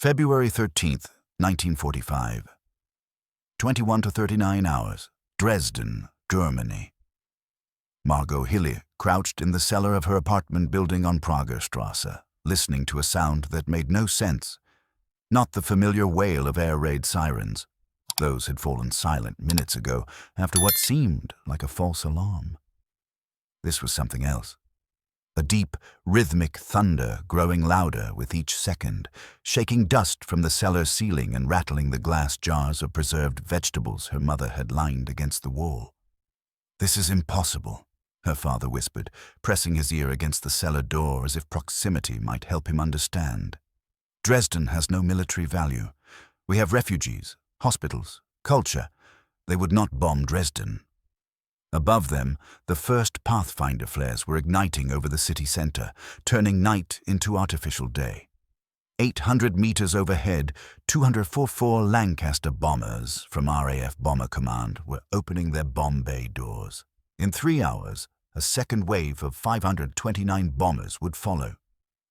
February 13th, 1945. 21 to 39 hours. Dresden, Germany. Margot Hilly crouched in the cellar of her apartment building on Pragerstrasse, listening to a sound that made no sense. Not the familiar wail of air raid sirens. Those had fallen silent minutes ago after what seemed like a false alarm. This was something else. A deep, rhythmic thunder growing louder with each second, shaking dust from the cellar ceiling and rattling the glass jars of preserved vegetables her mother had lined against the wall. "This is impossible," her father whispered, pressing his ear against the cellar door as if proximity might help him understand. "Dresden has no military value. We have refugees, hospitals, culture. They would not bomb Dresden." Above them, the first Pathfinder flares were igniting over the city center, turning night into artificial day. 800 meters overhead, 244 Lancaster bombers from RAF Bomber Command were opening their bomb bay doors. In 3 hours, a second wave of 529 bombers would follow.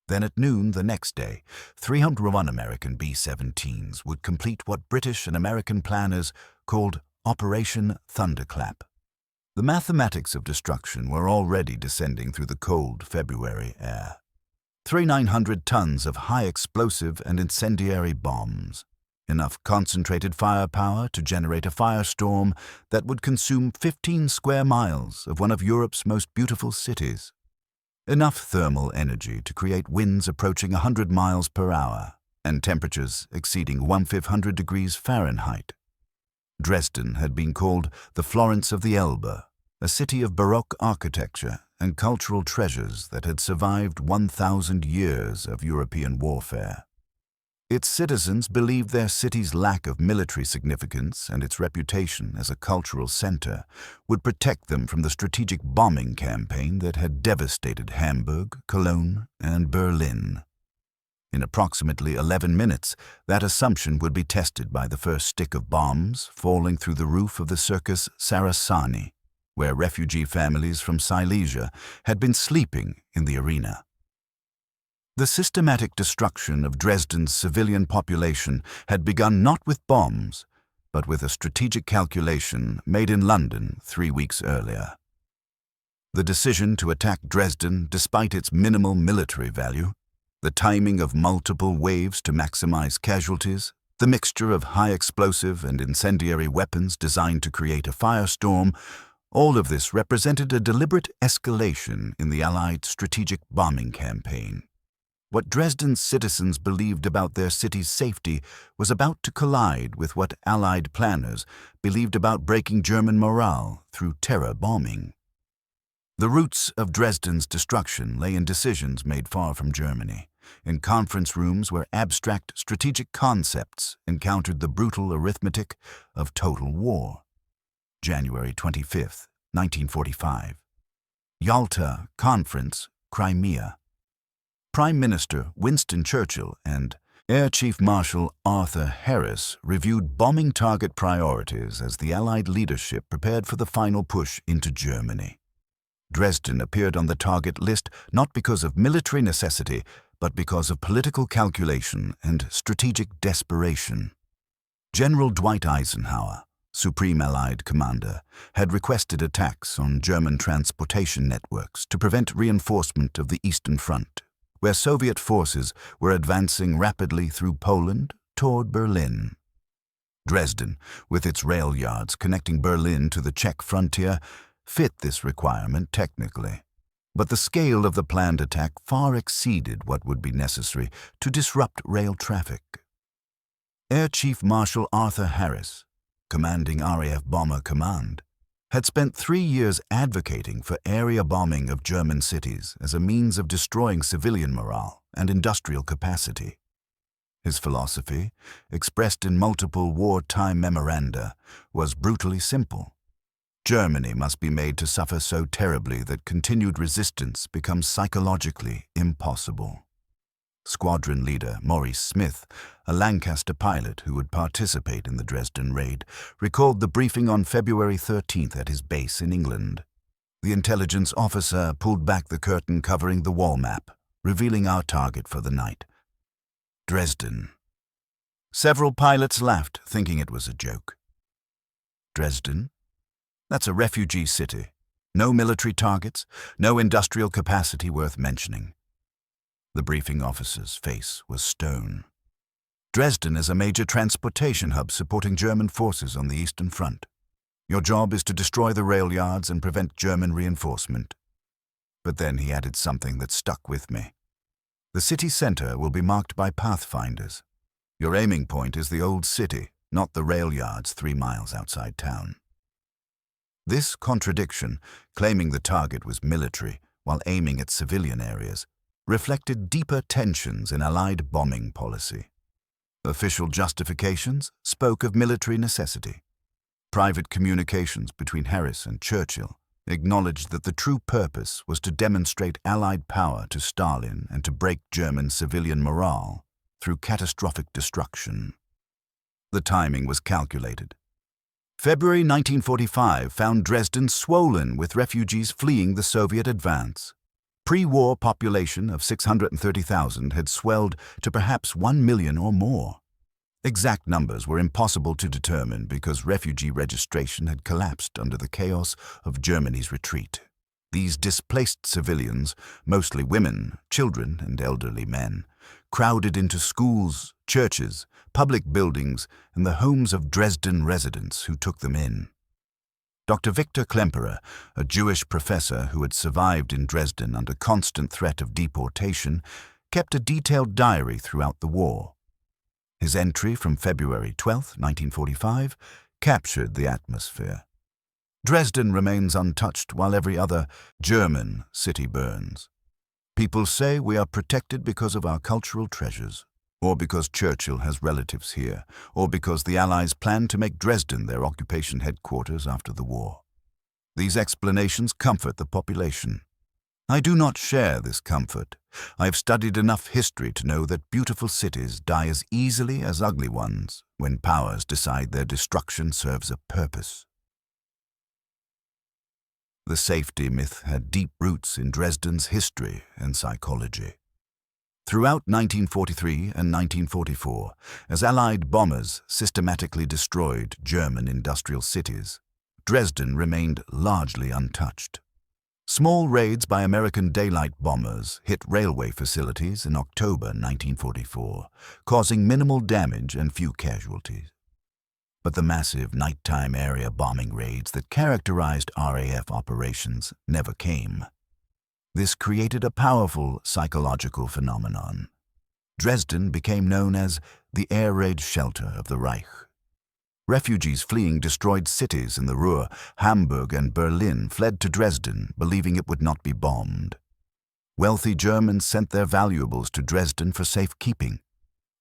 Then at noon the next day, 301 American B-17s would complete what British and American planners called Operation Thunderclap. The mathematics of destruction were already descending through the cold February air. 3,900 tons of high explosive and incendiary bombs. Enough concentrated firepower to generate a firestorm that would consume 15 square miles of one of Europe's most beautiful cities. Enough thermal energy to create winds approaching 100 miles per hour and temperatures exceeding 1,500 degrees Fahrenheit. Dresden had been called the Florence of the Elbe, a city of Baroque architecture and cultural treasures that had survived 1,000 years of European warfare. Its citizens believed their city's lack of military significance and its reputation as a cultural center would protect them from the strategic bombing campaign that had devastated Hamburg, Cologne, and Berlin. In approximately 11 minutes, that assumption would be tested by the first stick of bombs falling through the roof of the Circus Saracani, where refugee families from Silesia had been sleeping in the arena. The systematic destruction of Dresden's civilian population had begun not with bombs, but with a strategic calculation made in London 3 weeks earlier. The decision to attack Dresden despite its minimal military value, the timing of multiple waves to maximize casualties, the mixture of high explosive and incendiary weapons designed to create a firestorm, all of this represented a deliberate escalation in the Allied strategic bombing campaign. What Dresden's citizens believed about their city's safety was about to collide with what Allied planners believed about breaking German morale through terror bombing. The roots of Dresden's destruction lay in decisions made far from Germany, in conference rooms where abstract strategic concepts encountered the brutal arithmetic of total war. January 25, 1945. Yalta Conference, Crimea. Prime Minister Winston Churchill and Air Chief Marshal Arthur Harris reviewed bombing target priorities as the Allied leadership prepared for the final push into Germany. Dresden appeared on the target list not because of military necessity, but because of political calculation and strategic desperation. General Dwight Eisenhower, Supreme Allied Commander, had requested attacks on German transportation networks to prevent reinforcement of the Eastern Front, where Soviet forces were advancing rapidly through Poland toward Berlin. Dresden, with its rail yards connecting Berlin to the Czech frontier, fit this requirement technically. But the scale of the planned attack far exceeded what would be necessary to disrupt rail traffic. Air Chief Marshal Arthur Harris, commanding RAF Bomber Command, had spent 3 years advocating for area bombing of German cities as a means of destroying civilian morale and industrial capacity. His philosophy, expressed in multiple wartime memoranda, was brutally simple. Germany must be made to suffer so terribly that continued resistance becomes psychologically impossible. Squadron leader Maurice Smith, a Lancaster pilot who would participate in the Dresden raid, recalled the briefing on February 13th at his base in England. The intelligence officer pulled back the curtain covering the wall map, revealing our target for the night. Dresden, Several pilots laughed, thinking it was a joke. Dresden? That's a refugee city. No military targets, no industrial capacity worth mentioning. The briefing officer's face was stone. Dresden is a major transportation hub supporting German forces on the Eastern Front. Your job is to destroy the rail yards and prevent German reinforcement. But then he added something that stuck with me. The city center will be marked by pathfinders. Your aiming point is the old city, not the rail yards 3 miles outside town. This contradiction, claiming the target was military while aiming at civilian areas, reflected deeper tensions in Allied bombing policy. Official justifications spoke of military necessity. Private communications between Harris and Churchill acknowledged that the true purpose was to demonstrate Allied power to Stalin and to break German civilian morale through catastrophic destruction. The timing was calculated. February 1945 found Dresden swollen with refugees fleeing the Soviet advance. Pre-war population of 630,000 had swelled to perhaps 1 million or more. Exact numbers were impossible to determine because refugee registration had collapsed under the chaos of Germany's retreat. These displaced civilians, mostly women, children, and elderly men, crowded into schools, churches, public buildings, and the homes of Dresden residents who took them in. Dr. Victor Klemperer, a Jewish professor who had survived in Dresden under constant threat of deportation, kept a detailed diary throughout the war. His entry from February 12, 1945, captured the atmosphere. Dresden remains untouched while every other German city burns. People say we are protected because of our cultural treasures, or because Churchill has relatives here, or because the Allies plan to make Dresden their occupation headquarters after the war. These explanations comfort the population. I do not share this comfort. I have studied enough history to know that beautiful cities die as easily as ugly ones when powers decide their destruction serves a purpose. The safety myth had deep roots in Dresden's history and psychology. Throughout 1943 and 1944, as Allied bombers systematically destroyed German industrial cities, Dresden remained largely untouched. Small raids by American daylight bombers hit railway facilities in October 1944, causing minimal damage and few casualties. But the massive nighttime area bombing raids that characterized RAF operations never came. This created a powerful psychological phenomenon. Dresden became known as the air raid shelter of the Reich. Refugees fleeing destroyed cities in the Ruhr, Hamburg, and Berlin fled to Dresden, believing it would not be bombed. Wealthy Germans sent their valuables to Dresden for safekeeping.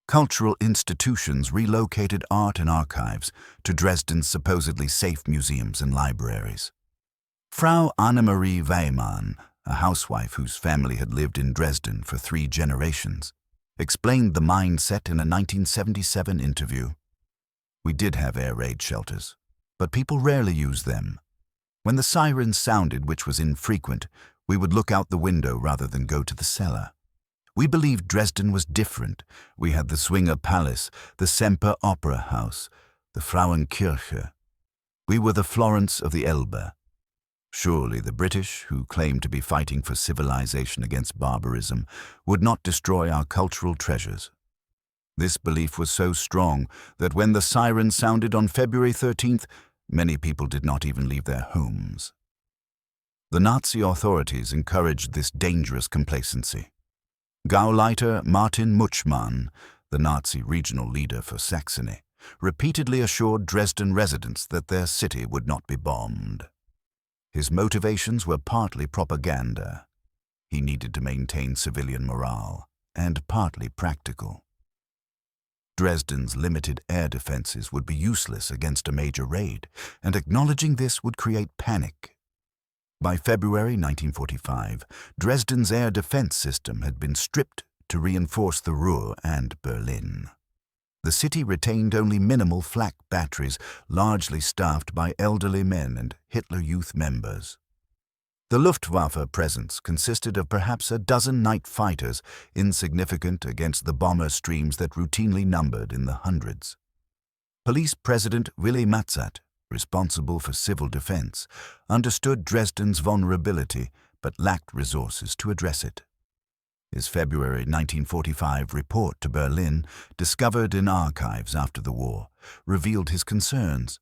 Cultural institutions relocated art and archives to Dresden's supposedly safe museums and libraries. Frau Annemarie Weimann, a housewife whose family had lived in Dresden for 3 generations, explained the mindset in a 1977 interview. We did have air raid shelters, but people rarely used them. When the sirens sounded, which was infrequent, we would look out the window rather than go to the cellar. We believed Dresden was different. We had the Swinger Palace, the Semper Opera House, the Frauenkirche. We were the Florence of the Elbe. Surely the British, who claimed to be fighting for civilization against barbarism, would not destroy our cultural treasures. This belief was so strong that when the siren sounded on February 13th, many people did not even leave their homes. The Nazi authorities encouraged this dangerous complacency. Gauleiter Martin Mutschmann, the Nazi regional leader for Saxony, repeatedly assured Dresden residents that their city would not be bombed. His motivations were partly propaganda. He needed to maintain civilian morale, and partly practical. Dresden's limited air defenses would be useless against a major raid, and acknowledging this would create panic. By February 1945, Dresden's air defense system had been stripped to reinforce the Ruhr and Berlin. The city retained only minimal flak batteries, largely staffed by elderly men and Hitler Youth members. The Luftwaffe presence consisted of perhaps a dozen night fighters, insignificant against the bomber streams that routinely numbered in the hundreds. Police President Willy Matzat, responsible for civil defense, understood Dresden's vulnerability but lacked resources to address it. His February 1945 report to Berlin, discovered in archives after the war, revealed his concerns.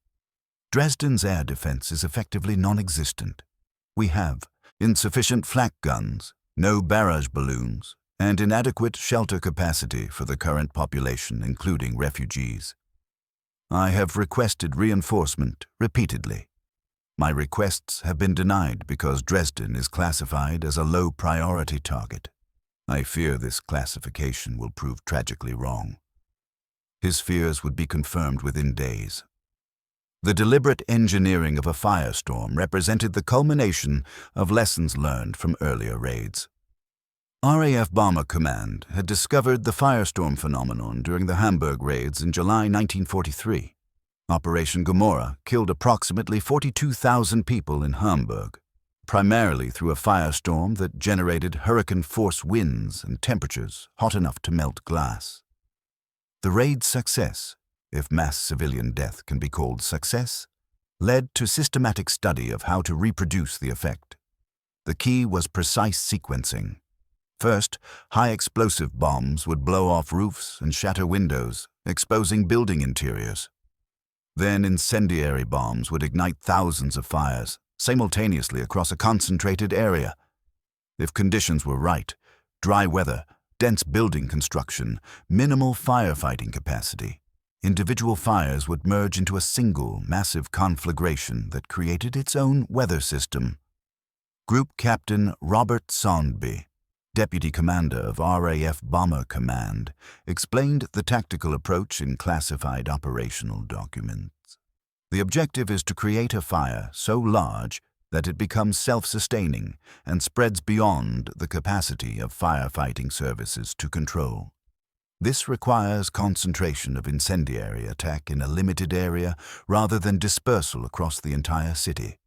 Dresden's air defense is effectively non-existent. We have insufficient flak guns, no barrage balloons, and inadequate shelter capacity for the current population, including refugees. I have requested reinforcement repeatedly. My requests have been denied because Dresden is classified as a low-priority target. I fear this classification will prove tragically wrong. His fears would be confirmed within days. The deliberate engineering of a firestorm represented the culmination of lessons learned from earlier raids. RAF Bomber Command had discovered the firestorm phenomenon during the Hamburg raids in July 1943. Operation Gomorrah killed approximately 42,000 people in Hamburg, primarily through a firestorm that generated hurricane-force winds and temperatures hot enough to melt glass. The raid's success, if mass civilian death can be called success, led to systematic study of how to reproduce the effect. The key was precise sequencing. First, high-explosive bombs would blow off roofs and shatter windows, exposing building interiors. Then incendiary bombs would ignite thousands of fires, simultaneously across a concentrated area. If conditions were right, dry weather, dense building construction, minimal firefighting capacity, individual fires would merge into a single, massive conflagration that created its own weather system. Group Captain Robert Sondby, Deputy Commander of RAF Bomber Command, explained the tactical approach in classified operational documents. The objective is to create a fire so large that it becomes self-sustaining and spreads beyond the capacity of firefighting services to control. This requires concentration of incendiary attack in a limited area rather than dispersal across the entire city.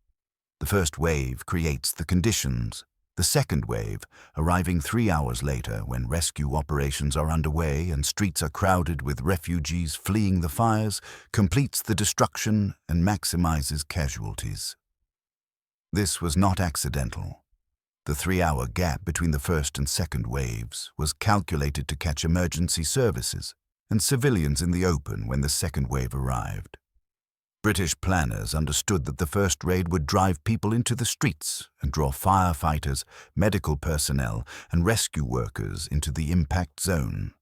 The first wave creates the conditions. The second wave, arriving 3 hours later when rescue operations are underway and streets are crowded with refugees fleeing the fires, completes the destruction and maximizes casualties. This was not accidental. The 3-hour gap between the first and second waves was calculated to catch emergency services and civilians in the open when the second wave arrived. British planners understood that the first raid would drive people into the streets and draw firefighters, medical personnel, and rescue workers into the impact zone.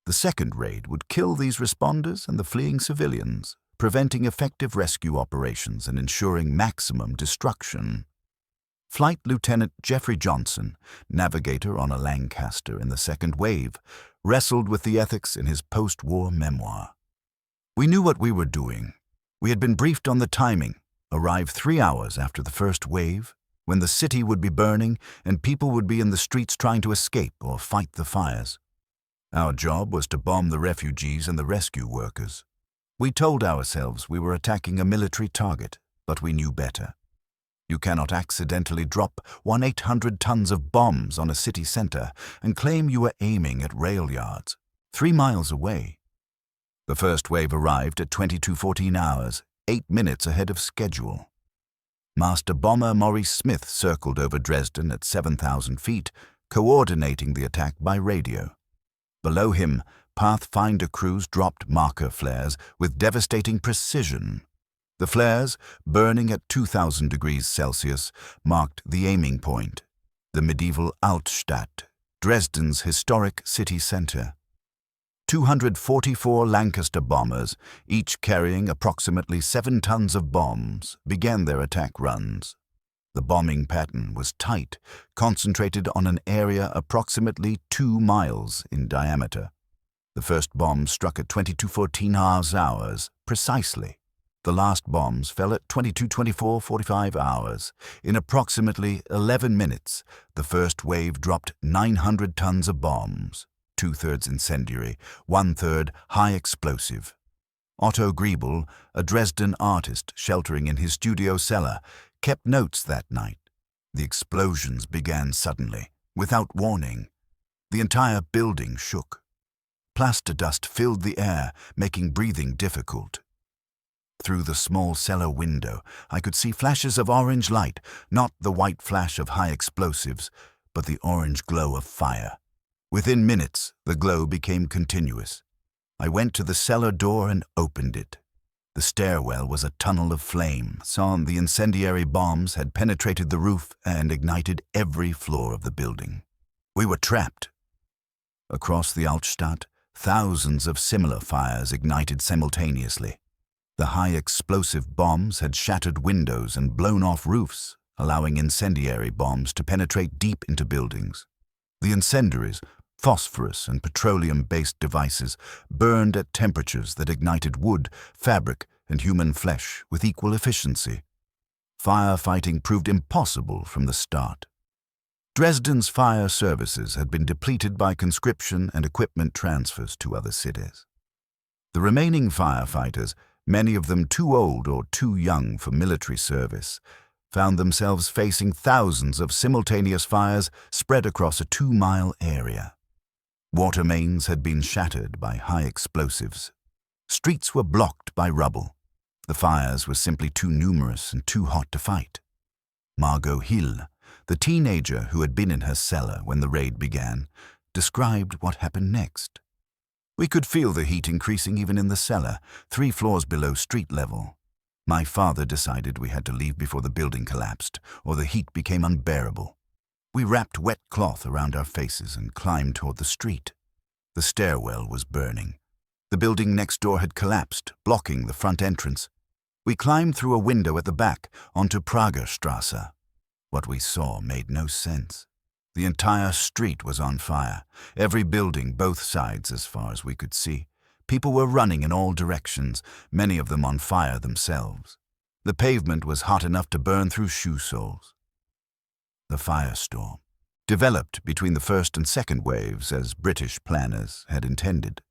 The second raid would kill these responders and the fleeing civilians, preventing effective rescue operations and ensuring maximum destruction. Flight Lieutenant Jeffrey Johnson, navigator on a Lancaster in the second wave, wrestled with the ethics in his post-war memoir. We knew what we were doing. We had been briefed on the timing, arrived 3 hours after the first wave, when the city would be burning and people would be in the streets trying to escape or fight the fires. Our job was to bomb the refugees and the rescue workers. We told ourselves we were attacking a military target, but we knew better. You cannot accidentally drop 1,800 tons of bombs on a city center and claim you were aiming at rail yards, 3 miles away. The first wave arrived at 22:14 hours, 8 minutes ahead of schedule. Master Bomber Maurice Smith circled over Dresden at 7,000 feet, coordinating the attack by radio. Below him, Pathfinder crews dropped marker flares with devastating precision. The flares, burning at 2,000 degrees Celsius, marked the aiming point, the medieval Altstadt, Dresden's historic city center. 244 Lancaster bombers, each carrying approximately 7 tons of bombs, began their attack runs. The bombing pattern was tight, concentrated on an area approximately 2 miles in diameter. The first bomb struck at 22:14 hours precisely. The last bombs fell at 22:24:45 hours. In approximately 11 minutes, the first wave dropped 900 tons of bombs, 2/3 incendiary, 1/3 high explosive. Otto Griebel, a Dresden artist sheltering in his studio cellar, kept notes that night. The explosions began suddenly, without warning. The entire building shook. Plaster dust filled the air, making breathing difficult. Through the small cellar window, I could see flashes of orange light, not the white flash of high explosives, but the orange glow of fire. Within minutes, the glow became continuous. I went to the cellar door and opened it. The stairwell was a tunnel of flame. The incendiary bombs had penetrated the roof and ignited every floor of the building. We were trapped. Across the Altstadt, thousands of similar fires ignited simultaneously. The high explosive bombs had shattered windows and blown off roofs, allowing incendiary bombs to penetrate deep into buildings. The incendiaries, phosphorus and petroleum-based devices, burned at temperatures that ignited wood, fabric, and human flesh with equal efficiency. Firefighting proved impossible from the start. Dresden's fire services had been depleted by conscription and equipment transfers to other cities. The remaining firefighters, many of them too old or too young for military service, found themselves facing thousands of simultaneous fires spread across a 2-mile area. Water mains had been shattered by high explosives. Streets were blocked by rubble. The fires were simply too numerous and too hot to fight. Margot Hill, the teenager who had been in her cellar when the raid began, described what happened next. We could feel the heat increasing even in the cellar, 3 floors below street level. My father decided we had to leave before the building collapsed, or the heat became unbearable. We wrapped wet cloth around our faces and climbed toward the street. The stairwell was burning. The building next door had collapsed, blocking the front entrance. We climbed through a window at the back onto Pragerstrasse. What we saw made no sense. The entire street was on fire, every building, both sides as far as we could see. People were running in all directions, many of them on fire themselves. The pavement was hot enough to burn through shoe soles. The firestorm developed between the first and second waves as British planners had intended.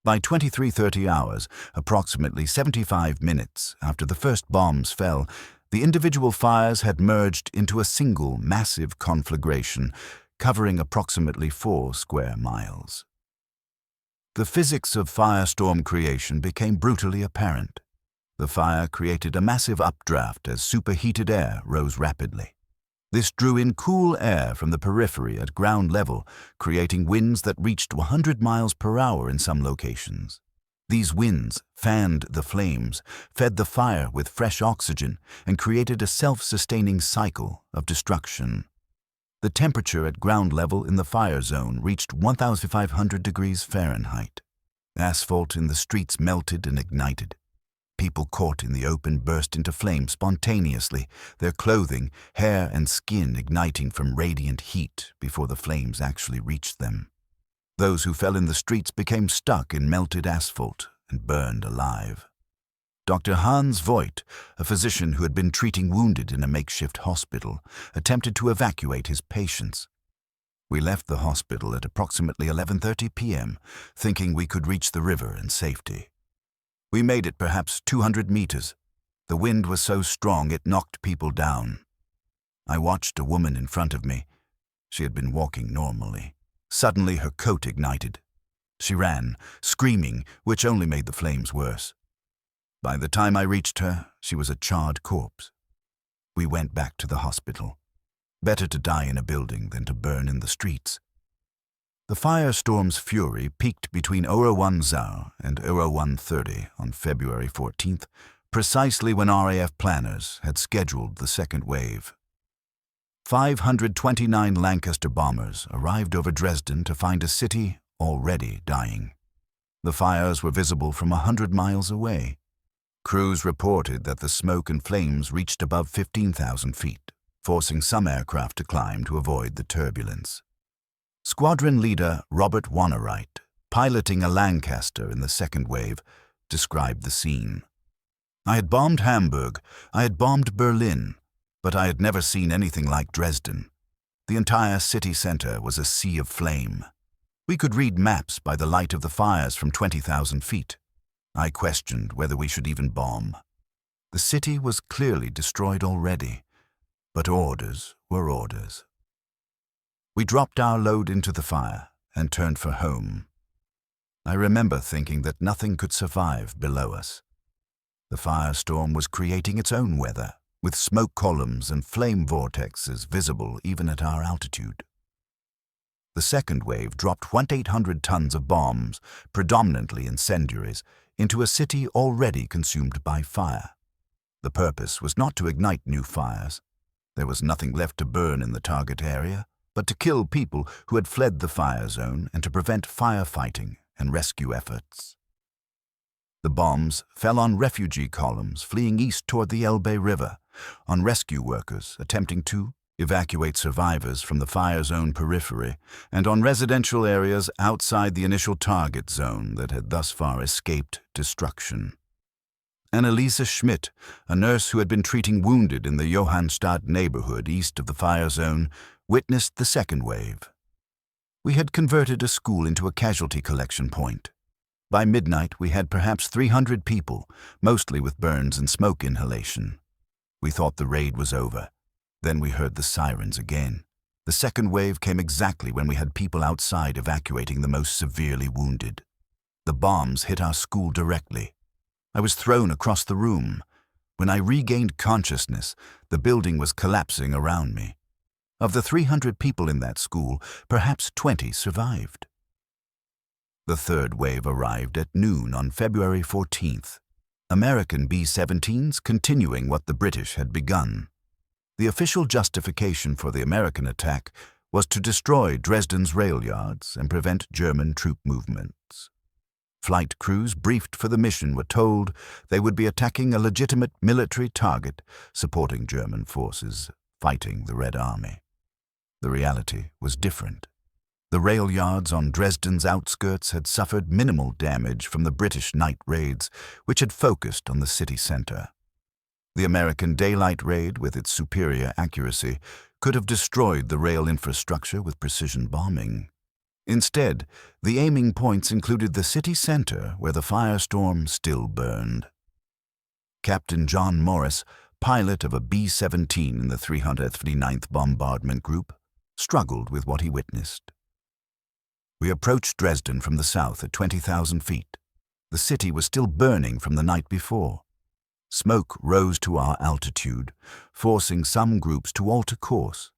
By 23:30 hours, approximately 75 minutes after the first bombs fell, the individual fires had merged into a single massive conflagration covering approximately 4 square miles. The physics of firestorm creation became brutally apparent. The fire created a massive updraft as superheated air rose rapidly. This drew in cool air from the periphery at ground level, creating winds that reached 100 miles per hour in some locations. These winds fanned the flames, fed the fire with fresh oxygen, and created a self-sustaining cycle of destruction. The temperature at ground level in the fire zone reached 1,500 degrees Fahrenheit. Asphalt in the streets melted and ignited. People caught in the open burst into flame spontaneously, their clothing, hair, and skin igniting from radiant heat before the flames actually reached them. Those who fell in the streets became stuck in melted asphalt and burned alive. Dr. Hans Voigt, a physician who had been treating wounded in a makeshift hospital, attempted to evacuate his patients. We left the hospital at approximately 11:30 p.m., thinking we could reach the river in safety. We made it perhaps 200 meters. The wind was so strong it knocked people down. I watched a woman in front of me. She had been walking normally. Suddenly her coat ignited. She ran, screaming, which only made the flames worse. By the time I reached her, she was a charred corpse. We went back to the hospital. Better to die in a building than to burn in the streets. The firestorm's fury peaked between 01:00 and 01:30 on February 14th, precisely when RAF planners had scheduled the second wave. 529 Lancaster bombers arrived over Dresden to find a city already dying. The fires were visible from 100 miles away. Crews reported that the smoke and flames reached above 15,000 feet, forcing some aircraft to climb to avoid the turbulence. Squadron leader Robert Wannerwright, piloting a Lancaster in the second wave, described the scene. "I had bombed Hamburg, I had bombed Berlin, but I had never seen anything like Dresden. The entire city center was a sea of flame. We could read maps by the light of the fires from 20,000 feet. I questioned whether we should even bomb. The city was clearly destroyed already. But orders were orders. We dropped our load into the fire and turned for home. I remember thinking that nothing could survive below us. The firestorm was creating its own weather, with smoke columns and flame vortexes visible even at our altitude. The second wave dropped 1,800 tons of bombs, predominantly incendiaries, into a city already consumed by fire. The purpose was not to ignite new fires. There was nothing left to burn in the target area, but to kill people who had fled the fire zone and to prevent firefighting and rescue efforts. The bombs fell on refugee columns fleeing east toward the Elbe River, on rescue workers attempting to evacuate survivors from the fire zone periphery, and on residential areas outside the initial target zone that had thus far escaped destruction. Anneliese Schmidt, a nurse who had been treating wounded in the Johannstadt neighborhood east of the fire zone, witnessed the second wave. We had converted a school into a casualty collection point. By midnight, we had perhaps 300 people, mostly with burns and smoke inhalation. We thought the raid was over. Then we heard the sirens again. The second wave came exactly when we had people outside evacuating the most severely wounded. The bombs hit our school directly. I was thrown across the room. When I regained consciousness, the building was collapsing around me. Of the 300 people in that school, perhaps 20 survived. The third wave arrived at noon on February 14th. American B-17s continuing what the British had begun. The official justification for the American attack was to destroy Dresden's rail yards and prevent German troop movements. Flight crews briefed for the mission were told they would be attacking a legitimate military target, supporting German forces fighting the Red Army. The reality was different. The rail yards on Dresden's outskirts had suffered minimal damage from the British night raids, which had focused on the city center. The American daylight raid, with its superior accuracy, could have destroyed the rail infrastructure with precision bombing. Instead, the aiming points included the city center, where the firestorm still burned. Captain John Morris, pilot of a B-17 in the 359th Bombardment Group, struggled with what he witnessed. We approached Dresden from the south at 20,000 feet. The city was still burning from the night before. Smoke rose to our altitude, forcing some groups to alter course.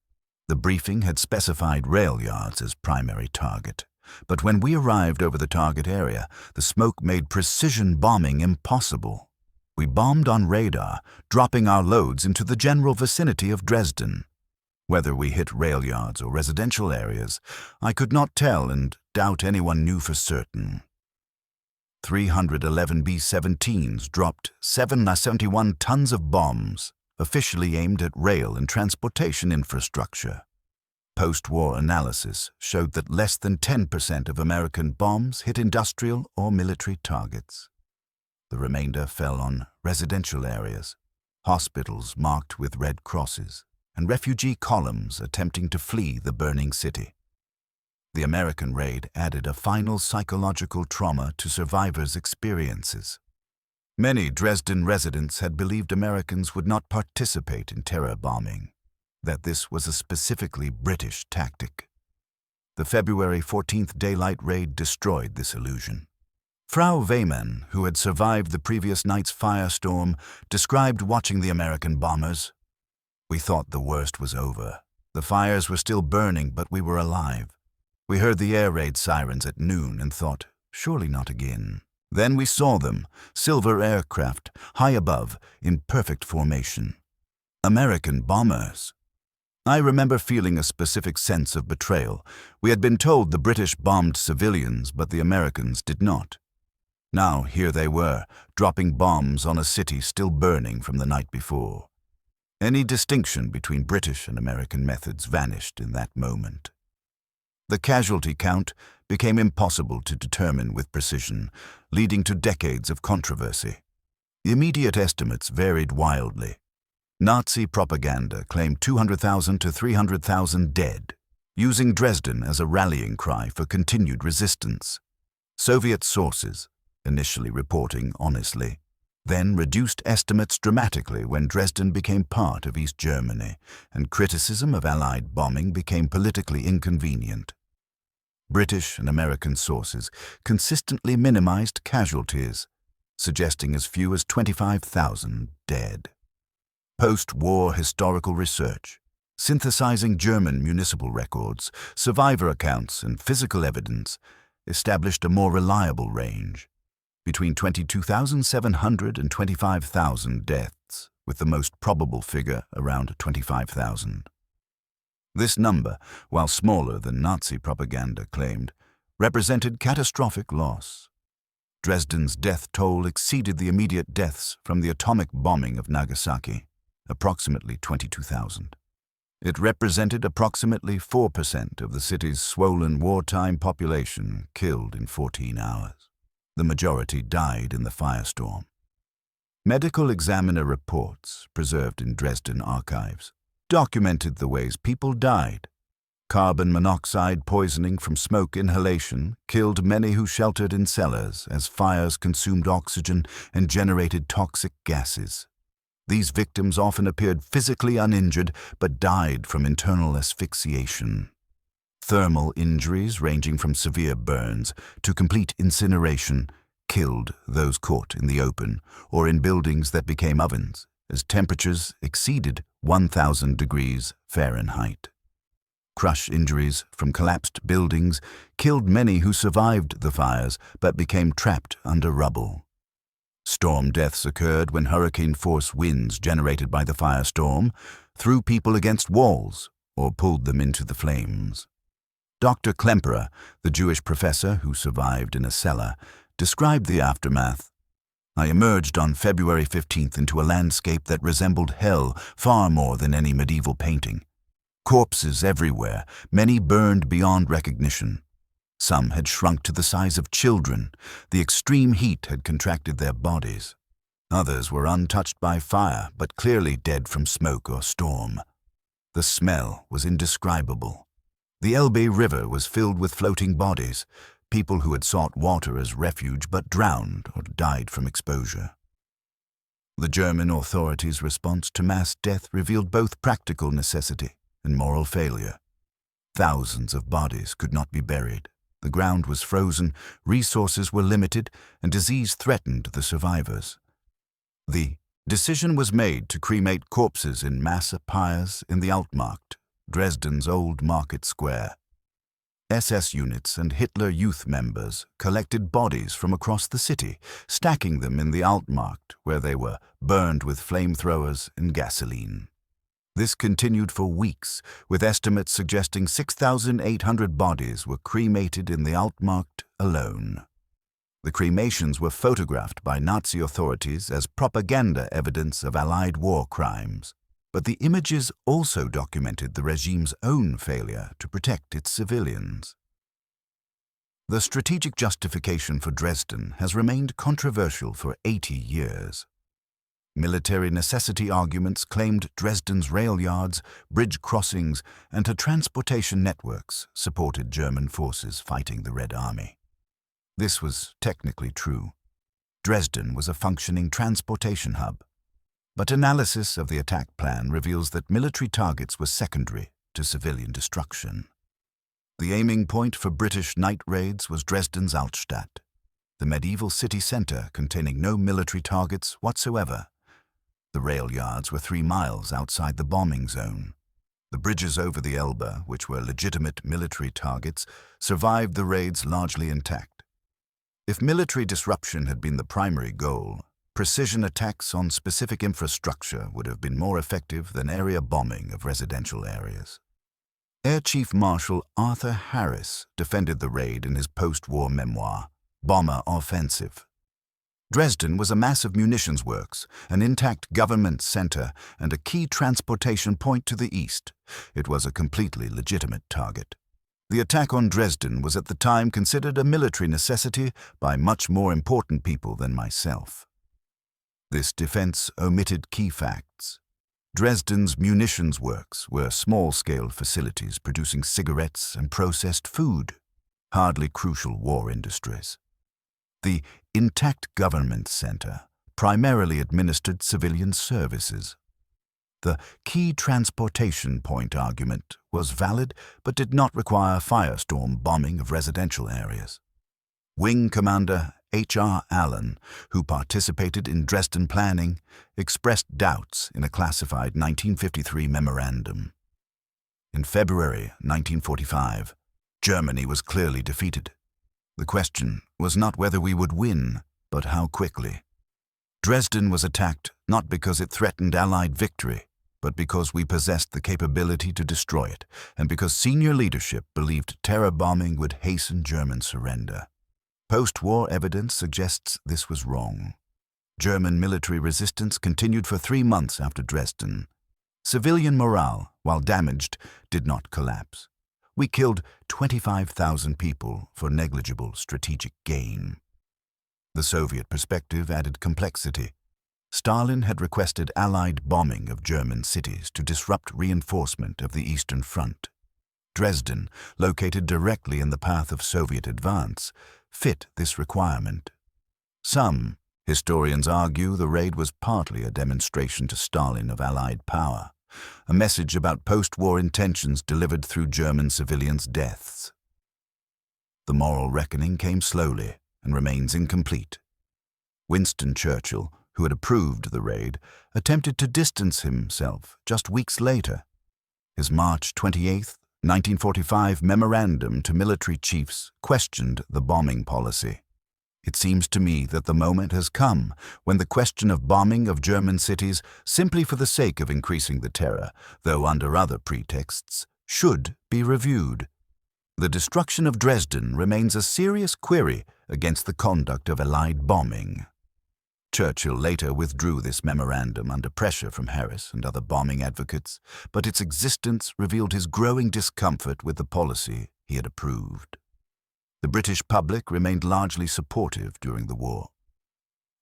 The briefing had specified rail yards as primary target, but when we arrived over the target area, the smoke made precision bombing impossible. We bombed on radar, dropping our loads into the general vicinity of Dresden. Whether we hit rail yards or residential areas, I could not tell and doubt anyone knew for certain. 311 B-17s dropped 71 tons of bombs, officially aimed at rail and transportation infrastructure. Post-war analysis showed that less than 10% of American bombs hit industrial or military targets. The remainder fell on residential areas, hospitals marked with red crosses, and refugee columns attempting to flee the burning city. The American raid added a final psychological trauma to survivors' experiences. Many Dresden residents had believed Americans would not participate in terror bombing, that this was a specifically British tactic. The February 14th daylight raid destroyed this illusion. Frau Wehmann, who had survived the previous night's firestorm, described watching the American bombers. We thought the worst was over. The fires were still burning, but we were alive. We heard the air raid sirens at noon and thought, surely not again. Then we saw them, silver aircraft, high above, in perfect formation. American bombers. I remember feeling a specific sense of betrayal. We had been told the British bombed civilians, but the Americans did not. Now here they were, dropping bombs on a city still burning from the night before. Any distinction between British and American methods vanished in that moment. The casualty count became impossible to determine with precision, leading to decades of controversy. The immediate estimates varied wildly. Nazi propaganda claimed 200,000 to 300,000 dead, using Dresden as a rallying cry for continued resistance. Soviet sources, initially reporting honestly, then reduced estimates dramatically when Dresden became part of East Germany, and criticism of Allied bombing became politically inconvenient. British and American sources consistently minimized casualties, suggesting as few as 25,000 dead. Post-war historical research, synthesizing German municipal records, survivor accounts, and physical evidence, established a more reliable range, between 22,700 and 25,000 deaths, with the most probable figure around 25,000. This number, while smaller than Nazi propaganda claimed, represented catastrophic loss. Dresden's death toll exceeded the immediate deaths from the atomic bombing of Nagasaki, approximately 22,000. It represented approximately 4% of the city's swollen wartime population killed in 14 hours. The majority died in the firestorm. Medical examiner reports, preserved in Dresden archives, documented the ways people died. Carbon monoxide poisoning from smoke inhalation killed many who sheltered in cellars as fires consumed oxygen and generated toxic gases. These victims often appeared physically uninjured but died from internal asphyxiation. Thermal injuries ranging from severe burns to complete incineration killed those caught in the open or in buildings that became ovens as temperatures exceeded 1,000 degrees Fahrenheit. Crush injuries from collapsed buildings killed many who survived the fires but became trapped under rubble. Storm deaths occurred when hurricane-force winds generated by the firestorm threw people against walls or pulled them into the flames. Dr. Klemperer, the Jewish professor who survived in a cellar, described the aftermath. "I emerged on February 15th into a landscape that resembled hell far more than any medieval painting. Corpses everywhere, many burned beyond recognition. Some had shrunk to the size of children. The extreme heat had contracted their bodies. Others were untouched by fire, but clearly dead from smoke or storm. The smell was indescribable. The Elbe River was filled with floating bodies, people who had sought water as refuge but drowned or died from exposure." The German authorities' response to mass death revealed both practical necessity and moral failure. Thousands of bodies could not be buried. The ground was frozen, resources were limited, and disease threatened the survivors. The decision was made to cremate corpses in mass pyres in the Altmarkt, Dresden's old market square. SS units and Hitler Youth members collected bodies from across the city, stacking them in the Altmarkt, where they were burned with flamethrowers and gasoline. This continued for weeks, with estimates suggesting 6,800 bodies were cremated in the Altmarkt alone. The cremations were photographed by Nazi authorities as propaganda evidence of Allied war crimes, but the images also documented the regime's own failure to protect its civilians. The strategic justification for Dresden has remained controversial for 80 years. Military necessity arguments claimed Dresden's rail yards, bridge crossings, and her transportation networks supported German forces fighting the Red Army. This was technically true. Dresden was a functioning transportation hub, but analysis of the attack plan reveals that military targets were secondary to civilian destruction. The aiming point for British night raids was Dresden's Altstadt, the medieval city centre containing no military targets whatsoever. The rail yards were 3 miles outside the bombing zone. The bridges over the Elbe, which were legitimate military targets, survived the raids largely intact. If military disruption had been the primary goal, precision attacks on specific infrastructure would have been more effective than area bombing of residential areas. Air Chief Marshal Arthur Harris defended the raid in his post-war memoir, Bomber Offensive. Dresden was a massive munitions works, an intact government center, and a key transportation point to the east. It was a completely legitimate target. The attack on Dresden was at the time considered a military necessity by much more important people than myself. This defense omitted key facts. Dresden's munitions works were small-scale facilities producing cigarettes and processed food, hardly crucial war industries. The intact government center primarily administered civilian services. The key transportation point argument was valid but did not require firestorm bombing of residential areas. Wing Commander H.R. Allen, who participated in Dresden planning, expressed doubts in a classified 1953 memorandum. In February 1945, Germany was clearly defeated. The question was not whether we would win, but how quickly. Dresden was attacked not because it threatened Allied victory, but because we possessed the capability to destroy it, and because senior leadership believed terror bombing would hasten German surrender. Post-war evidence suggests this was wrong. German military resistance continued for 3 months after Dresden. Civilian morale, while damaged, did not collapse. We killed 25,000 people for negligible strategic gain. The Soviet perspective added complexity. Stalin had requested Allied bombing of German cities to disrupt reinforcement of the Eastern Front. Dresden, located directly in the path of Soviet advance, fit this requirement. Some historians argue the raid was partly a demonstration to Stalin of Allied power, a message about post-war intentions delivered through German civilians' deaths. The moral reckoning came slowly and remains incomplete. Winston Churchill, who had approved the raid, attempted to distance himself just weeks later. His March 28, 1945 memorandum to military chiefs questioned the bombing policy. It seems to me that the moment has come when the question of bombing of German cities simply for the sake of increasing the terror, though under other pretexts, should be reviewed. The destruction of Dresden remains a serious query against the conduct of Allied bombing. Churchill later withdrew this memorandum under pressure from Harris and other bombing advocates, but its existence revealed his growing discomfort with the policy he had approved. The British public remained largely supportive during the war.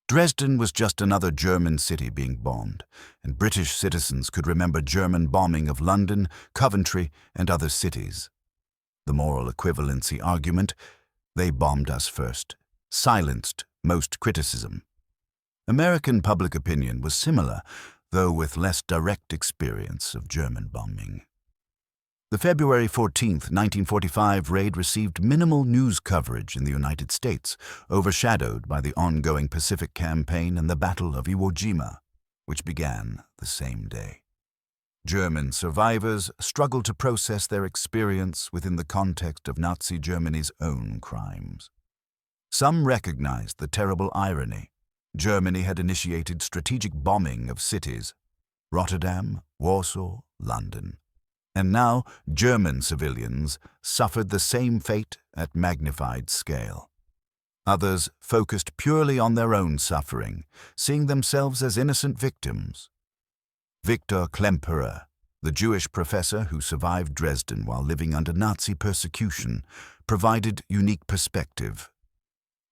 Dresden was just another German city being bombed, and British citizens could remember German bombing of London, Coventry, and other cities. The moral equivalency argument, they bombed us first, silenced most criticism. American public opinion was similar, though with less direct experience of German bombing. The February 14, 1945 raid received minimal news coverage in the United States, overshadowed by the ongoing Pacific Campaign and the Battle of Iwo Jima, which began the same day. German survivors struggled to process their experience within the context of Nazi Germany's own crimes. Some recognized the terrible irony. Germany had initiated strategic bombing of cities, Rotterdam, Warsaw, London. And now German civilians suffered the same fate at magnified scale. Others focused purely on their own suffering, seeing themselves as innocent victims. Victor Klemperer, the Jewish professor who survived Dresden while living under Nazi persecution, provided unique perspective.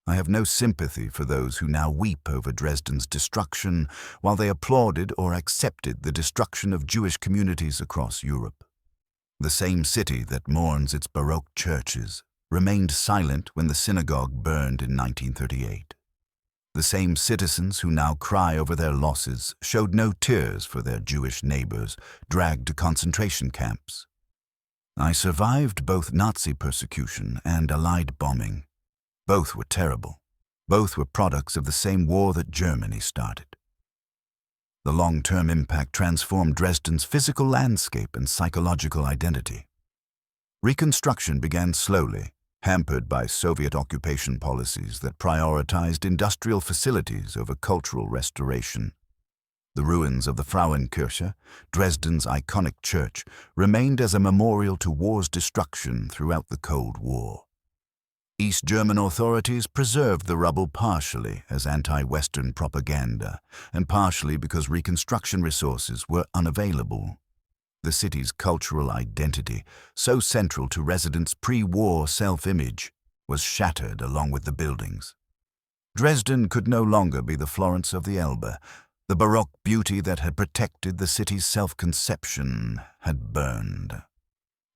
I have no sympathy for those who now weep over Dresden's destruction while they applauded or accepted the destruction of Jewish communities across Europe. The same city that mourns its Baroque churches remained silent when the synagogue burned in 1938. The same citizens who now cry over their losses showed no tears for their Jewish neighbors dragged to concentration camps. I survived both Nazi persecution and Allied bombing. Both were terrible. Both were products of the same war that Germany started. The long-term impact transformed Dresden's physical landscape and psychological identity. Reconstruction began slowly, hampered by Soviet occupation policies that prioritized industrial facilities over cultural restoration. The ruins of the Frauenkirche, Dresden's iconic church, remained as a memorial to war's destruction throughout the Cold War. East German authorities preserved the rubble partially as anti-Western propaganda, and partially because reconstruction resources were unavailable. The city's cultural identity, so central to residents' pre-war self-image, was shattered along with the buildings. Dresden could no longer be the Florence of the Elbe. The Baroque beauty that had protected the city's self-conception had burned.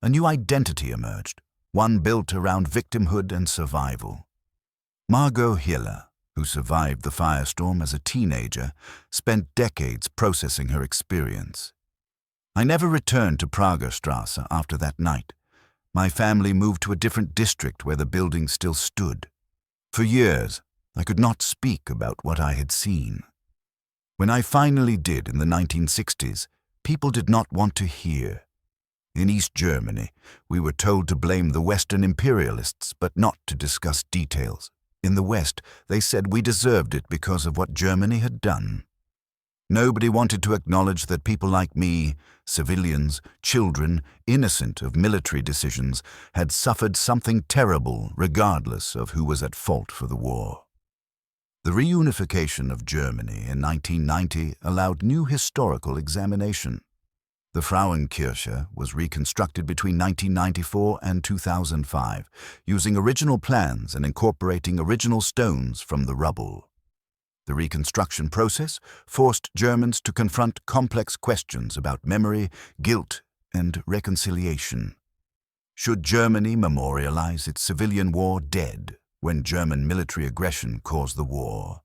A new identity emerged, one built around victimhood and survival. Margot Hiller, who survived the firestorm as a teenager, spent decades processing her experience. I never returned to Pragerstrasse after that night. My family moved to a different district where the building still stood. For years, I could not speak about what I had seen. When I finally did in the 1960s, people did not want to hear. In East Germany, we were told to blame the Western imperialists, but not to discuss details. In the West, they said we deserved it because of what Germany had done. Nobody wanted to acknowledge that people like me, civilians, children, innocent of military decisions, had suffered something terrible regardless of who was at fault for the war. The reunification of Germany in 1990 allowed new historical examination. The Frauenkirche was reconstructed between 1994 and 2005, using original plans and incorporating original stones from the rubble. The reconstruction process forced Germans to confront complex questions about memory, guilt, and reconciliation. Should Germany memorialize its civilian war dead when German military aggression caused the war?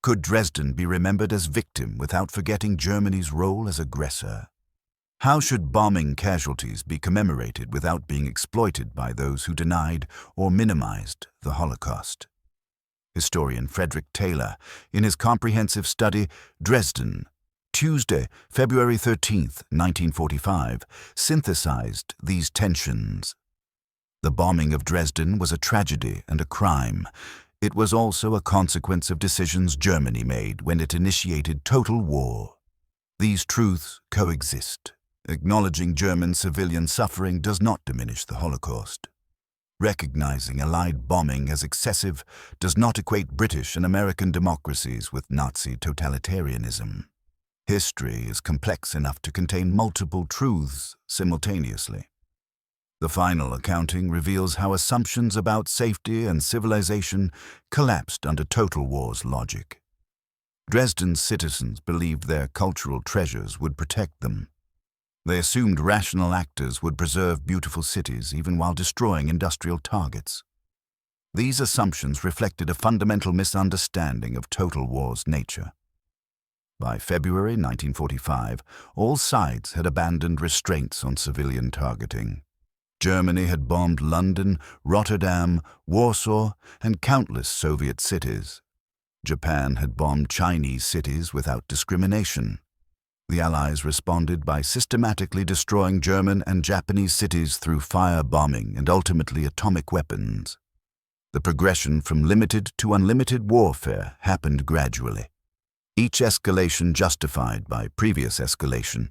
Could Dresden be remembered as victim without forgetting Germany's role as aggressor? How should bombing casualties be commemorated without being exploited by those who denied or minimized the Holocaust? Historian Frederick Taylor, in his comprehensive study Dresden, Tuesday, February 13, 1945, synthesized these tensions. The bombing of Dresden was a tragedy and a crime. It was also a consequence of decisions Germany made when it initiated total war. These truths coexist. Acknowledging German civilian suffering does not diminish the Holocaust. Recognizing Allied bombing as excessive does not equate British and American democracies with Nazi totalitarianism. History is complex enough to contain multiple truths simultaneously. The final accounting reveals how assumptions about safety and civilization collapsed under total war's logic. Dresden's citizens believed their cultural treasures would protect them. They assumed rational actors would preserve beautiful cities even while destroying industrial targets. These assumptions reflected a fundamental misunderstanding of total war's nature. By February 1945, all sides had abandoned restraints on civilian targeting. Germany had bombed London, Rotterdam, Warsaw, and countless Soviet cities. Japan had bombed Chinese cities without discrimination. The Allies responded by systematically destroying German and Japanese cities through fire bombing and ultimately atomic weapons. The progression from limited to unlimited warfare happened gradually, each escalation justified by previous escalation,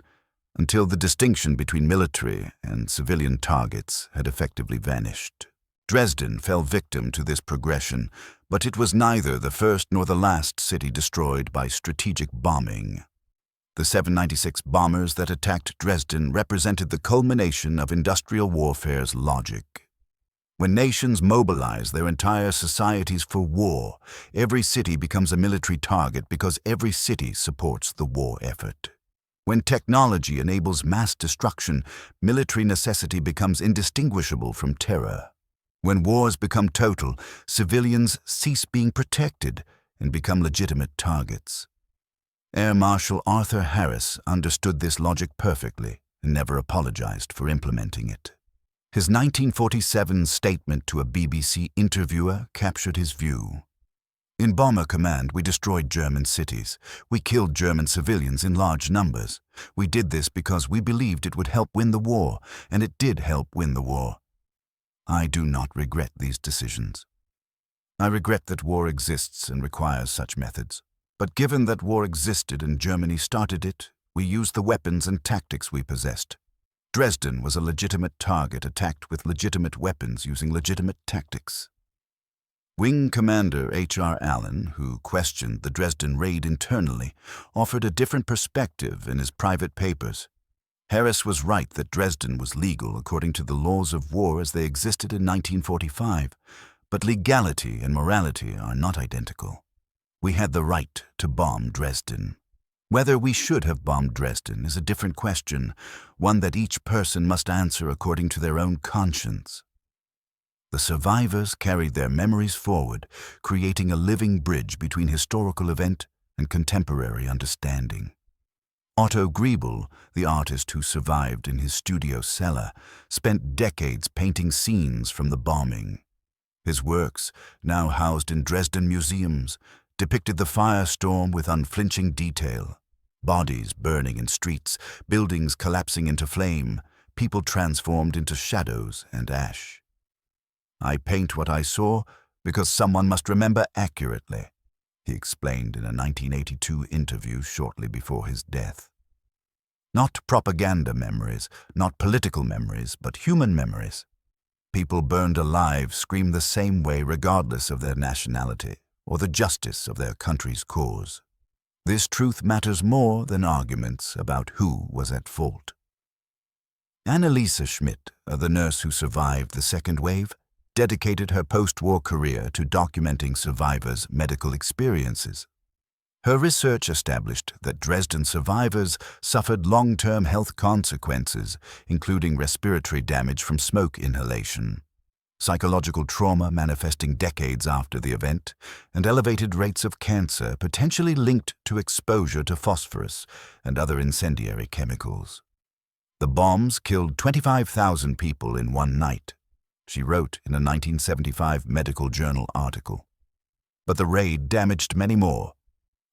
until the distinction between military and civilian targets had effectively vanished. Dresden fell victim to this progression, but it was neither the first nor the last city destroyed by strategic bombing. The 796 bombers that attacked Dresden represented the culmination of industrial warfare's logic. When nations mobilize their entire societies for war, every city becomes a military target because every city supports the war effort. When technology enables mass destruction, military necessity becomes indistinguishable from terror. When wars become total, civilians cease being protected and become legitimate targets. Air Marshal Arthur Harris understood this logic perfectly and never apologized for implementing it. His 1947 statement to a BBC interviewer captured his view. In Bomber Command, we destroyed German cities. We killed German civilians in large numbers. We did this because we believed it would help win the war, and it did help win the war. I do not regret these decisions. I regret that war exists and requires such methods. But given that war existed and Germany started it, we used the weapons and tactics we possessed. Dresden was a legitimate target attacked with legitimate weapons using legitimate tactics. Wing Commander H.R. Allen, who questioned the Dresden raid internally, offered a different perspective in his private papers. Harris was right that Dresden was legal according to the laws of war as they existed in 1945, but legality and morality are not identical. We had the right to bomb Dresden. Whether we should have bombed Dresden is a different question, one that each person must answer according to their own conscience. The survivors carried their memories forward, creating a living bridge between historical event and contemporary understanding. Otto Griebel, the artist who survived in his studio cellar, spent decades painting scenes from the bombing. His works, now housed in Dresden museums, depicted the firestorm with unflinching detail. Bodies burning in streets, buildings collapsing into flame, people transformed into shadows and ash. "I paint what I saw because someone must remember accurately," he explained in a 1982 interview shortly before his death. Not propaganda memories, not political memories, but human memories. People burned alive scream the same way regardless of their nationality or the justice of their country's cause. This truth matters more than arguments about who was at fault. Anneliese Schmidt, the nurse who survived the second wave, dedicated her post-war career to documenting survivors' medical experiences. Her research established that Dresden survivors suffered long-term health consequences, including respiratory damage from smoke inhalation, psychological trauma manifesting decades after the event, and elevated rates of cancer potentially linked to exposure to phosphorus and other incendiary chemicals. "The bombs killed 25,000 people in one night," she wrote in a 1975 medical journal article. But the raid damaged many more,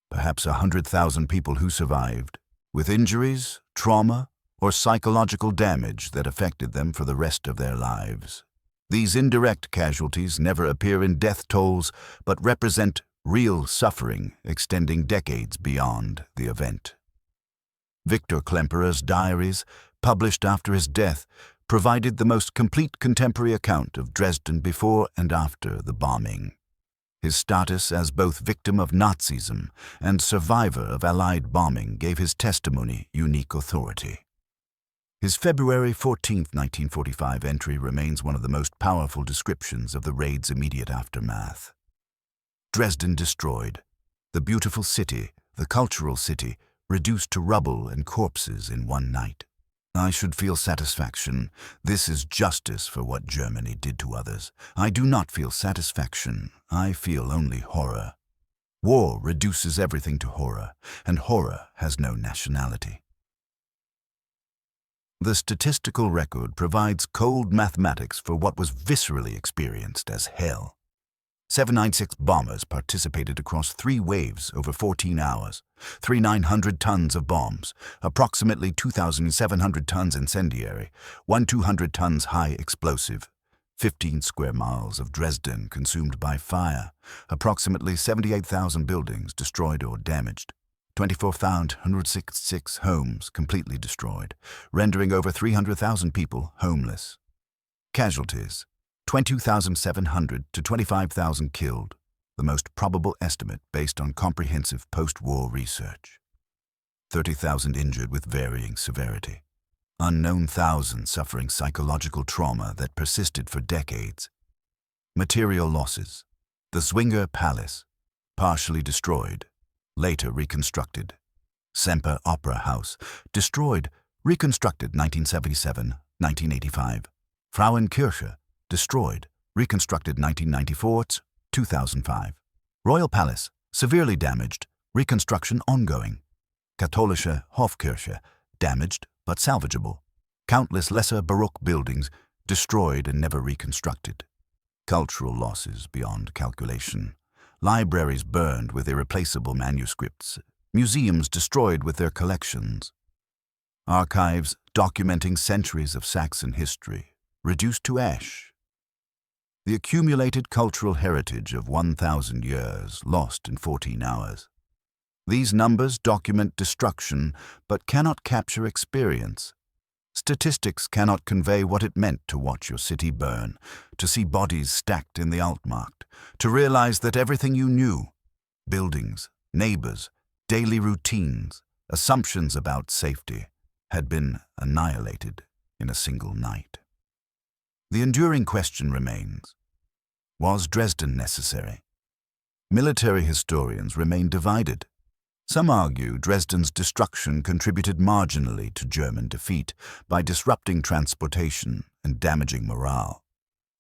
perhaps 100,000 people who survived, with injuries, trauma, or psychological damage that affected them for the rest of their lives. These indirect casualties never appear in death tolls, but represent real suffering extending decades beyond the event. Victor Klemperer's diaries, published after his death, provided the most complete contemporary account of Dresden before and after the bombing. His status as both victim of Nazism and survivor of Allied bombing gave his testimony unique authority. His February 14, 1945 entry remains one of the most powerful descriptions of the raid's immediate aftermath. Dresden destroyed, the beautiful city, the cultural city, reduced to rubble and corpses in one night. I should feel satisfaction. This is justice for what Germany did to others. I do not feel satisfaction. I feel only horror. War reduces everything to horror, and horror has no nationality. The statistical record provides cold mathematics for what was viscerally experienced as hell. 796 bombers participated across 3 waves over 14 hours, 3,900 tons of bombs, approximately 2,700 tons incendiary, 1,200 tons high explosive, 15 square miles of Dresden consumed by fire, approximately 78,000 buildings destroyed or damaged, 24,166 homes completely destroyed, rendering over 300,000 people homeless. Casualties: 22,700 to 25,000 killed, the most probable estimate based on comprehensive post-war research. 30,000 injured with varying severity. Unknown thousands suffering psychological trauma that persisted for decades. Material losses: the Zwinger Palace, partially destroyed, later reconstructed. Semper Opera House, destroyed, reconstructed 1977, 1985. Frauenkirche, destroyed, reconstructed 1994, 2005. Royal Palace, severely damaged, reconstruction ongoing. Katholische Hofkirche, damaged but salvageable. Countless lesser Baroque buildings, destroyed and never reconstructed. Cultural losses beyond calculation. Libraries burned with irreplaceable manuscripts. Museums destroyed with their collections. Archives documenting centuries of Saxon history, reduced to ash. The accumulated cultural heritage of 1,000 years lost in 14 hours. These numbers document destruction but cannot capture experience. Statistics cannot convey what it meant to watch your city burn, to see bodies stacked in the Altmarkt, to realize that everything you knew, buildings, neighbors, daily routines, assumptions about safety, had been annihilated in a single night. The enduring question remains: was Dresden necessary? Military historians remain divided. Some argue Dresden's destruction contributed marginally to German defeat by disrupting transportation and damaging morale.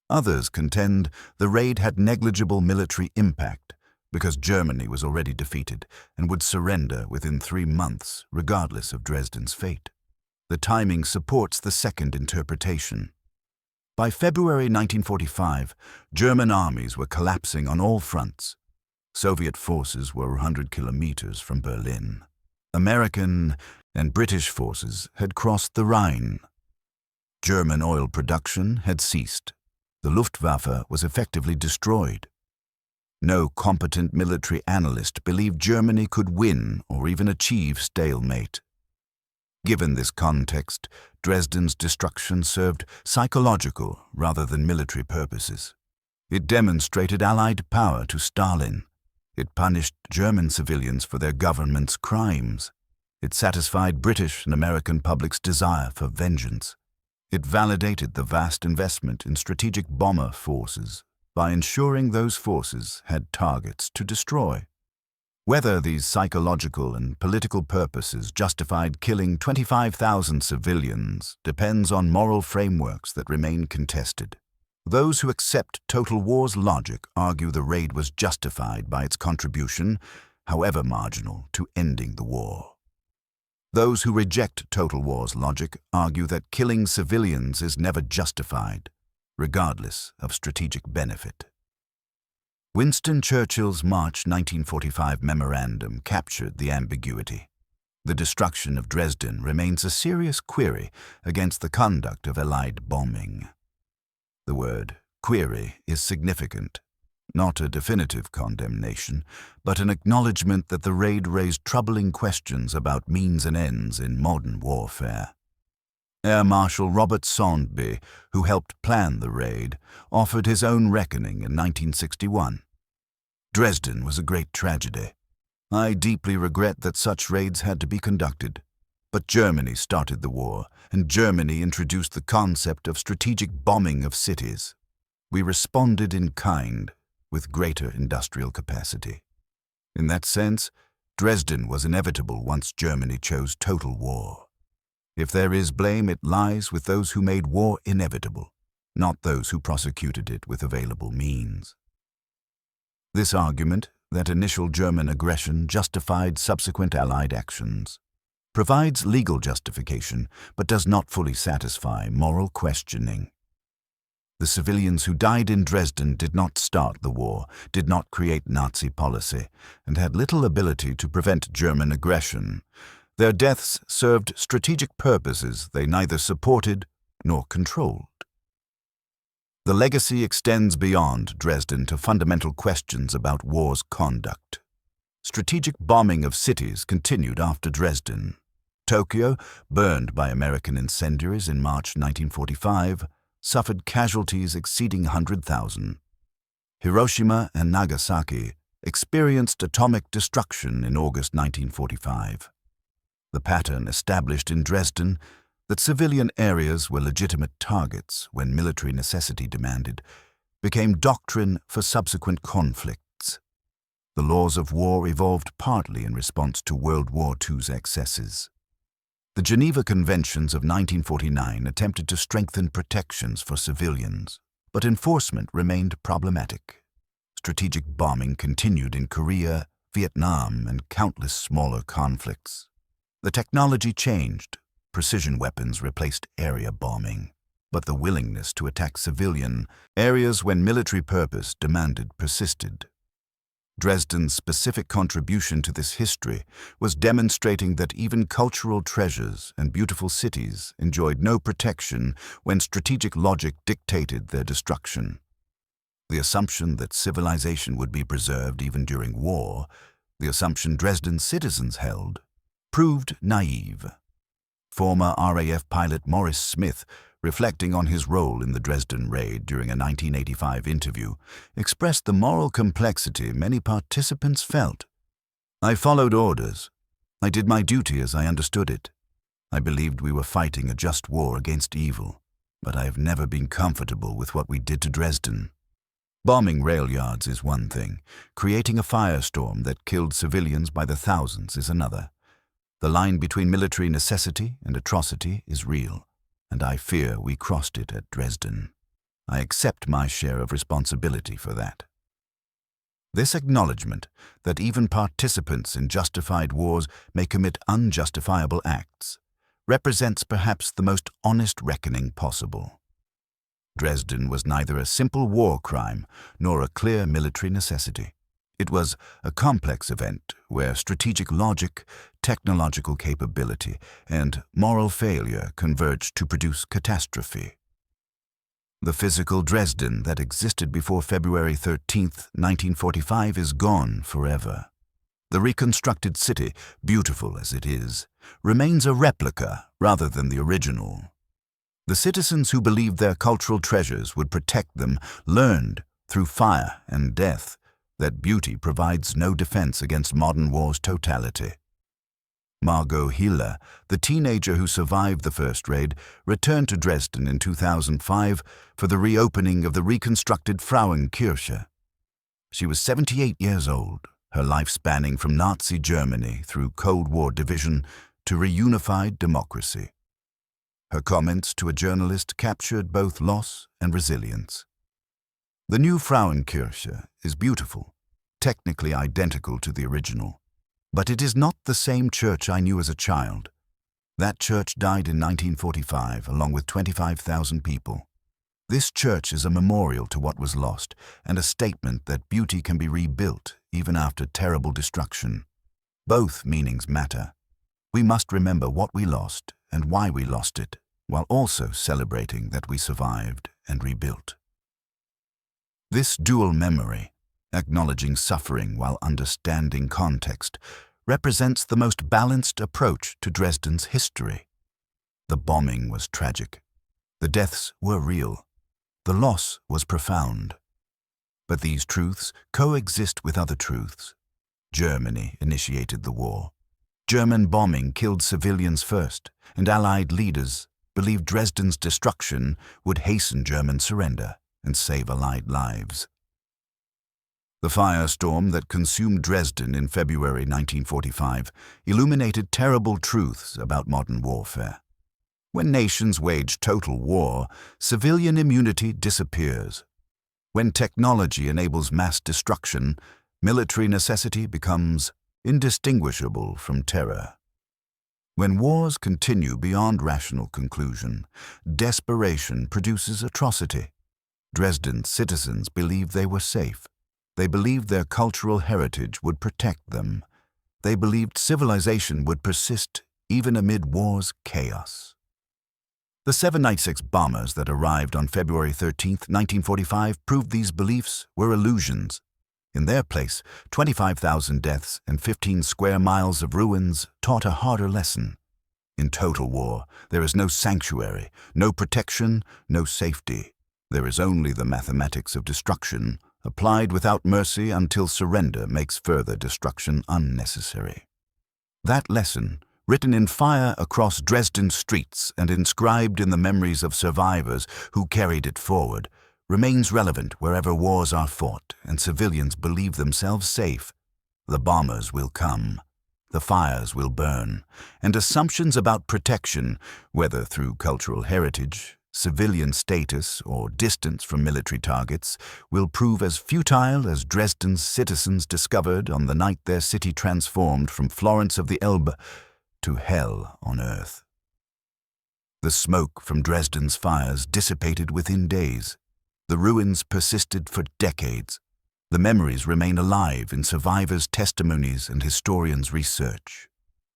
Others contend the raid had negligible military impact because Germany was already defeated and would surrender within 3 months, regardless of Dresden's fate. The timing supports the second interpretation. By February 1945, German armies were collapsing on all fronts. Soviet forces were 100 kilometers from Berlin. American and British forces had crossed the Rhine. German oil production had ceased. The Luftwaffe was effectively destroyed. No competent military analyst believed Germany could win or even achieve stalemate. Given this context, Dresden's destruction served psychological rather than military purposes. It demonstrated Allied power to Stalin. It punished German civilians for their government's crimes. It satisfied British and American public's desire for vengeance. It validated the vast investment in strategic bomber forces by ensuring those forces had targets to destroy. Whether these psychological and political purposes justified killing 25,000 civilians depends on moral frameworks that remain contested. Those who accept Total War's logic argue the raid was justified by its contribution, however marginal, to ending the war. Those who reject Total War's logic argue that killing civilians is never justified, regardless of strategic benefit. Winston Churchill's March 1945 memorandum captured the ambiguity. The destruction of Dresden remains a serious query against the conduct of Allied bombing. The word query is significant. Not a definitive condemnation, but an acknowledgement that the raid raised troubling questions about means and ends in modern warfare. Air Marshal Robert Sondby, who helped plan the raid, offered his own reckoning in 1961. Dresden was a great tragedy. I deeply regret that such raids had to be conducted. But Germany started the war, and Germany introduced the concept of strategic bombing of cities. We responded in kind, with greater industrial capacity. In that sense, Dresden was inevitable once Germany chose total war. If there is blame, it lies with those who made war inevitable, not those who prosecuted it with available means. This argument, that initial German aggression justified subsequent Allied actions, provides legal justification but does not fully satisfy moral questioning. The civilians who died in Dresden did not start the war, did not create Nazi policy, and had little ability to prevent German aggression. Their deaths served strategic purposes they neither supported nor controlled. The legacy extends beyond Dresden to fundamental questions about war's conduct. Strategic bombing of cities continued after Dresden. Tokyo, burned by American incendiaries in March 1945, suffered casualties exceeding 100,000. Hiroshima and Nagasaki experienced atomic destruction in August 1945. The pattern established in Dresden that civilian areas were legitimate targets when military necessity demanded became doctrine for subsequent conflicts. The laws of war evolved partly in response to World War II's excesses. The Geneva Conventions of 1949 attempted to strengthen protections for civilians, but enforcement remained problematic. Strategic bombing continued in Korea, Vietnam, and countless smaller conflicts. The technology changed. Precision weapons replaced area bombing, but the willingness to attack civilian areas when military purpose demanded persisted. Dresden's specific contribution to this history was demonstrating that even cultural treasures and beautiful cities enjoyed no protection when strategic logic dictated their destruction. The assumption that civilization would be preserved even during war, the assumption Dresden's citizens held, proved naive. Former RAF pilot Maurice Smith, reflecting on his role in the Dresden raid during a 1985 interview, expressed the moral complexity many participants felt. "I followed orders. I did my duty as I understood it. I believed we were fighting a just war against evil, but I have never been comfortable with what we did to Dresden. Bombing rail yards is one thing. Creating a firestorm that killed civilians by the thousands is another. The line between military necessity and atrocity is real, and I fear we crossed it at Dresden." I accept my share of responsibility for that. This acknowledgement that even participants in justified wars may commit unjustifiable acts represents perhaps the most honest reckoning possible. Dresden was neither a simple war crime nor a clear military necessity. It was a complex event where strategic logic, technological capability, and moral failure converged to produce catastrophe. The physical Dresden that existed before February 13, 1945 is gone forever. The reconstructed city, beautiful as it is, remains a replica rather than the original. The citizens who believed their cultural treasures would protect them learned, through fire and death, that beauty provides no defense against modern war's totality. Margot Hiller, the teenager who survived the first raid, returned to Dresden in 2005 for the reopening of the reconstructed Frauenkirche. She was 78 years old, her life spanning from Nazi Germany through Cold War division to reunified democracy. Her comments to a journalist captured both loss and resilience. The new Frauenkirche is beautiful, technically identical to the original, but it is not the same church I knew as a child. That church died in 1945, along with 25,000 people. This church is a memorial to what was lost and a statement that beauty can be rebuilt even after terrible destruction. Both meanings matter. We must remember what we lost and why we lost it, while also celebrating that we survived and rebuilt. This dual memory, acknowledging suffering while understanding context, represents the most balanced approach to Dresden's history. The bombing was tragic. The deaths were real. The loss was profound. But these truths coexist with other truths. Germany initiated the war. German bombing killed civilians first, and Allied leaders believed Dresden's destruction would hasten German surrender and save Allied lives. The firestorm that consumed Dresden in February 1945 illuminated terrible truths about modern warfare. When nations wage total war, civilian immunity disappears. When technology enables mass destruction, military necessity becomes indistinguishable from terror. When wars continue beyond rational conclusion, desperation produces atrocity. Dresden's citizens believed they were safe. They believed their cultural heritage would protect them. They believed civilization would persist even amid war's chaos. The 796 bombers that arrived on February 13, 1945, proved these beliefs were illusions. In their place, 25,000 deaths and 15 square miles of ruins taught a harder lesson. In total war, there is no sanctuary, no protection, no safety. There is only the mathematics of destruction, applied without mercy until surrender makes further destruction unnecessary. That lesson, written in fire across Dresden streets and inscribed in the memories of survivors who carried it forward, remains relevant wherever wars are fought and civilians believe themselves safe. The bombers will come, the fires will burn, and assumptions about protection, whether through cultural heritage, civilian status, or distance from military targets, will prove as futile as Dresden's citizens discovered on the night their city transformed from Florence of the Elbe to hell on earth. The smoke from Dresden's fires dissipated within days. The ruins persisted for decades. The memories remain alive in survivors' testimonies and historians' research.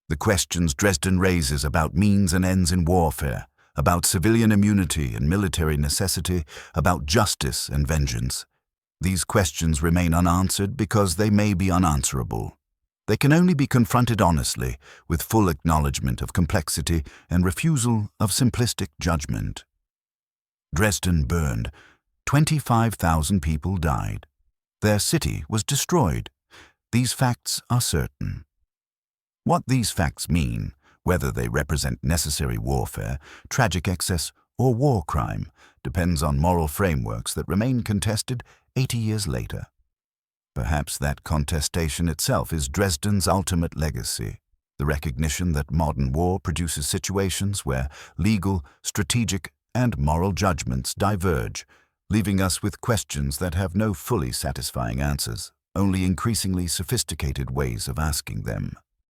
The questions Dresden raises about means and ends in warfare, about civilian immunity and military necessity, about justice and vengeance. These questions remain unanswered because they may be unanswerable. They can only be confronted honestly, with full acknowledgement of complexity and refusal of simplistic judgment. Dresden burned. 25,000 people died. Their city was destroyed. These facts are certain. What these facts mean, whether they represent necessary warfare, tragic excess, or war crime, depends on moral frameworks that remain contested 80 years later. Perhaps that contestation itself is Dresden's ultimate legacy, the recognition that modern war produces situations where legal, strategic, and moral judgments diverge, leaving us with questions that have no fully satisfying answers, only increasingly sophisticated ways of asking them.